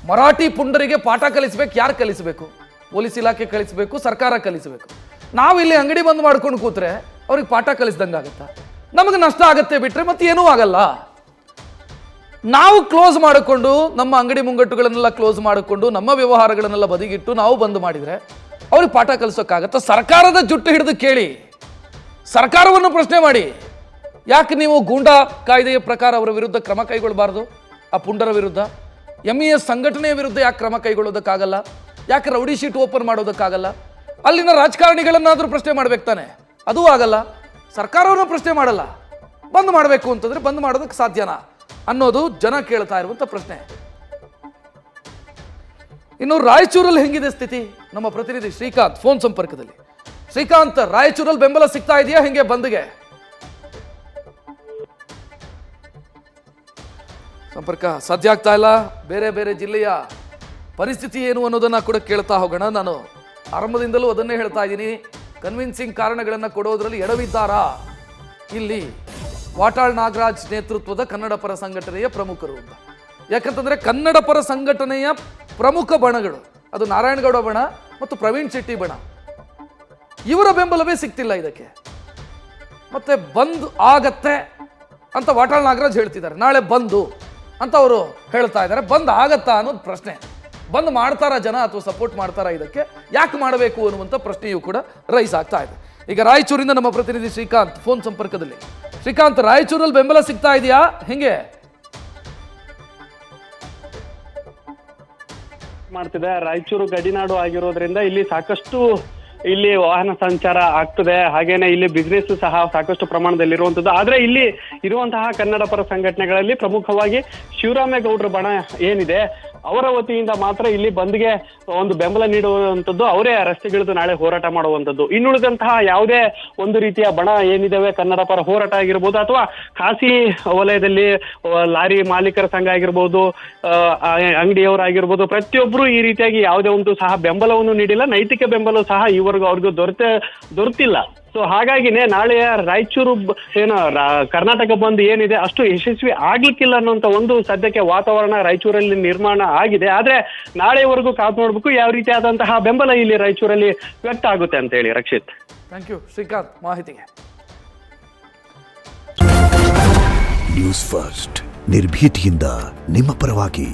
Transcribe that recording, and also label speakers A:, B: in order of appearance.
A: ಮರಾಠಿ ಪುಂಡರಿಗೆ ಪಾಠ ಕಲಿಸಬೇಕು. ಯಾರು ಕಲಿಸಬೇಕು? ಪೊಲೀಸ್ ಇಲಾಖೆ ಕಲಿಸಬೇಕು, ಸರ್ಕಾರ ಕಲಿಸಬೇಕು. ನಾವು ಇಲ್ಲಿ ಅಂಗಡಿ ಬಂದ್ ಮಾಡ್ಕೊಂಡು ಕೂತ್ರೆ ಅವ್ರಿಗೆ ಪಾಠ ಕಲಿಸ್ದಂಗೆ ಆಗುತ್ತಾ? ನಮಗೆ ನಷ್ಟ ಆಗುತ್ತೆ ಬಿಟ್ರೆ ಮತ್ತೆ ಏನೂ ಆಗಲ್ಲ. ನಾವು ಕ್ಲೋಸ್ ಮಾಡಿಕೊಂಡು ನಮ್ಮ ಅಂಗಡಿ ಮುಂಗಟ್ಟುಗಳನ್ನೆಲ್ಲ ಕ್ಲೋಸ್ ಮಾಡಿಕೊಂಡು ನಮ್ಮ ವ್ಯವಹಾರಗಳನ್ನೆಲ್ಲ ಬದಿಗಿಟ್ಟು ನಾವು ಬಂದ್ ಮಾಡಿದ್ರೆ ಅವ್ರಿಗೆ ಪಾಠ ಕಲಿಸೋಕ್ಕಾಗತ್ತಾ? ಸರ್ಕಾರದ ಜುಟ್ಟು ಹಿಡಿದು ಕೇಳಿ, ಸರ್ಕಾರವನ್ನು ಪ್ರಶ್ನೆ ಮಾಡಿ. ಯಾಕೆ ನೀವು ಗೂಂಡಾ ಕಾಯ್ದೆಯ ಪ್ರಕಾರ ಅವರ ವಿರುದ್ಧ ಕ್ರಮ ಕೈಗೊಳ್ಳಬಾರ್ದು? ಆ ಪುಂಡರ ವಿರುದ್ಧ MES ಸಂಘಟನೆಯ ವಿರುದ್ಧ ಯಾಕೆ ಕ್ರಮ ಕೈಗೊಳ್ಳೋದಕ್ಕಾಗಲ್ಲ? ಯಾಕೆ ರೌಡಿ ಶೀಟ್ ಓಪನ್ ಮಾಡೋದಕ್ಕಾಗಲ್ಲ? ಅಲ್ಲಿನ ರಾಜಕಾರಣಿಗಳನ್ನಾದರೂ ಪ್ರಶ್ನೆ ಮಾಡ್ಬೇಕು ತಾನೆ? ಅದೂ ಆಗಲ್ಲ. ಸರ್ಕಾರವನ್ನು ಪ್ರಶ್ನೆ ಮಾಡಲ್ಲ. ಬಂದ್ ಮಾಡಬೇಕು ಅಂತಂದ್ರೆ ಬಂದ್ ಮಾಡೋದಕ್ಕೆ ಸಾಧ್ಯನಾ ಅನ್ನೋದು ಜನ ಕೇಳ್ತಾ ಇರುವಂತ ಪ್ರಶ್ನೆ. ಇನ್ನು ರಾಯಚೂರಲ್ಲಿ ಹೆಂಗಿದೆ ಸ್ಥಿತಿ? ನಮ್ಮ ಪ್ರತಿನಿಧಿ ಶ್ರೀಕಾಂತ್ ಫೋನ್ ಸಂಪರ್ಕದಲ್ಲಿ. ಶ್ರೀಕಾಂತ್, ರಾಯಚೂರಲ್ಲಿ ಬೆಂಬಲ ಸಿಗ್ತಾ ಇದೆಯಾ ಹೆಂಗೆ ಬಂದ್ಗೆ? ಸಂಪರ್ಕ ಸಾಧ್ಯ ಆಗ್ತಾ ಇಲ್ಲ. ಬೇರೆ ಬೇರೆ ಜಿಲ್ಲೆಯ ಪರಿಸ್ಥಿತಿ ಏನು ಅನ್ನೋದನ್ನ ಕೂಡ ಕೇಳ್ತಾ ಹೋಗೋಣ. ನಾನು ಆರಂಭದಿಂದಲೂ ಅದನ್ನೇ ಹೇಳ್ತಾ ಇದ್ದೀನಿ, ಕನ್ವಿನ್ಸಿಂಗ್ ಕಾರಣಗಳನ್ನು ಕೊಡೋದ್ರಲ್ಲಿ ಎಡವಿದ್ದಾರಾ ಇಲ್ಲಿ ವಾಟಾಳ್ ನಾಗರಾಜ್ ನೇತೃತ್ವದ ಕನ್ನಡ ಪರ ಸಂಘಟನೆಯ ಪ್ರಮುಖರು ಅಂತ. ಯಾಕಂತಂದ್ರೆ ಕನ್ನಡ ಪರ ಸಂಘಟನೆಯ ಪ್ರಮುಖ ಬಣಗಳು, ಅದು ನಾರಾಯಣಗೌಡ ಬಣ ಮತ್ತು ಪ್ರವೀಣ್ ಶೆಟ್ಟಿ ಬಣ, ಇವರ ಬೆಂಬಲವೇ ಸಿಗ್ತಿಲ್ಲ ಇದಕ್ಕೆ. ಮತ್ತೆ ಬಂದ್ ಆಗತ್ತೆ ಅಂತ ವಾಟಾಳ್ ನಾಗರಾಜ್ ಹೇಳ್ತಿದ್ದಾರೆ, ನಾಳೆ ಬಂದು ಅಂತ ಅವರು ಹೇಳ್ತಾ ಇದ್ದಾರೆ. ಬಂದ್ ಆಗತ್ತಾ ಅನ್ನೋದು ಪ್ರಶ್ನೆ. ಬಂದ್ ಮಾಡ್ತಾರಾ ಜನ ಅಥವಾ ಸಪೋರ್ಟ್ ಮಾಡ್ತಾರಾ? ಇದಕ್ಕೆ ಯಾಕೆ ಮಾಡಬೇಕು ಅನ್ನುವಂಥ ಪ್ರಶ್ನೆಯೂ ಕೂಡ ರೈಸ್ ಆಗ್ತಾ ಇದೆ. ಈಗ ರಾಯಚೂರಿಂದ ನಮ್ಮ ಪ್ರತಿನಿಧಿ ಶ್ರೀಕಾಂತ್ ಫೋನ್ ಸಂಪರ್ಕದಲ್ಲಿ. ಶ್ರೀಕಾಂತ್, ರಾಯಚೂರಲ್ಲಿ ಬೆಂಬಲ ಸಿಗ್ತಾ ಇದೆಯಾ ಹೆಂಗೆ?
B: ಮಾಡ್ತಿದೆ. ರಾಯಚೂರು ಗಡಿನಾಡು ಆಗಿರೋದ್ರಿಂದ ಇಲ್ಲಿ ಸಾಕಷ್ಟು ಇಲ್ಲಿ ವಾಹನ ಸಂಚಾರ ಆಗ್ತದೆ. ಹಾಗೇನೆ ಇಲ್ಲಿ ಬಿಸ್ನೆಸ್ ಸಹ ಸಾಕಷ್ಟು ಪ್ರಮಾಣದಲ್ಲಿರುವಂಥದ್ದು. ಆದ್ರೆ ಇಲ್ಲಿ ಇರುವಂತಹ ಕನ್ನಡ ಪರ ಸಂಘಟನೆಗಳಲ್ಲಿ ಪ್ರಮುಖವಾಗಿ ಶಿವರಾಮೇಗೌಡರ ಬಣ ಏನಿದೆ ಅವರ ವತಿಯಿಂದ ಮಾತ್ರ ಇಲ್ಲಿ ಬಂದ್ಗೆ ಒಂದು ಬೆಂಬಲ ನೀಡುವಂಥದ್ದು, ಅವರೇ ರಸ್ತೆಗಿಳಿದು ನಾಳೆ ಹೋರಾಟ ಮಾಡುವಂಥದ್ದು. ಇನ್ನುಳಿದಂತಹ ಯಾವುದೇ ಒಂದು ರೀತಿಯ ಬಣ ಏನಿದಾವೆ, ಕನ್ನಡ ಪರ ಹೋರಾಟ ಆಗಿರ್ಬೋದು ಅಥವಾ ಖಾಸಗಿ ವಲಯದಲ್ಲಿ ಲಾರಿ ಮಾಲೀಕರ ಸಂಘ ಆಗಿರ್ಬೋದು, ಅಂಗಡಿಯವರಾಗಿರ್ಬೋದು, ಪ್ರತಿಯೊಬ್ಬರು ಈ ರೀತಿಯಾಗಿ ಯಾವುದೇ ಒಂದು ಸಹ ಬೆಂಬಲವನ್ನು ನೀಡಿಲ್ಲ. ನೈತಿಕ ಬೆಂಬಲ ಸಹ ಈವರೆಗೂ ಅವ್ರಿಗೂ ದೊರೆತಿಲ್ಲ. ಸೊ ಹಾಗಾಗಿನೇ ನಾಳೆಯ ರಾಯಚೂರು ಕರ್ನಾಟಕ ಬಂದ್ ಏನಿದೆ ಅಷ್ಟು ಯಶಸ್ವಿ ಆಗ್ಲಿಕ್ಕಿಲ್ಲ ಅನ್ನುವಂತ ಒಂದು ಸದ್ಯಕ್ಕೆ ವಾತಾವರಣ ರಾಯಚೂರಲ್ಲಿ ನಿರ್ಮಾಣ ಆಗಿದೆ. ಆದ್ರೆ ನಾಳೆವರೆಗೂ ಕಾದು ನೋಡ್ಬೇಕು ಯಾವ ರೀತಿಯಾದಂತಹ ಬೆಂಬಲ ಇಲ್ಲಿ ರಾಯಚೂರಲ್ಲಿ ವ್ಯಕ್ತ ಆಗುತ್ತೆ ಅಂತ ಹೇಳಿ. ರಕ್ಷಿತ್,
A: ಥ್ಯಾಂಕ್ ಯು ಶ್ರೀಕಾಂತ್ ಮಾಹಿತಿಗೆ.
C: ನ್ಯೂಸ್ ಫಸ್ಟ್ ನಿರ್ಭೀತಿಯಿಂದ ನಿಮ್ಮ ಪರವಾಗಿ.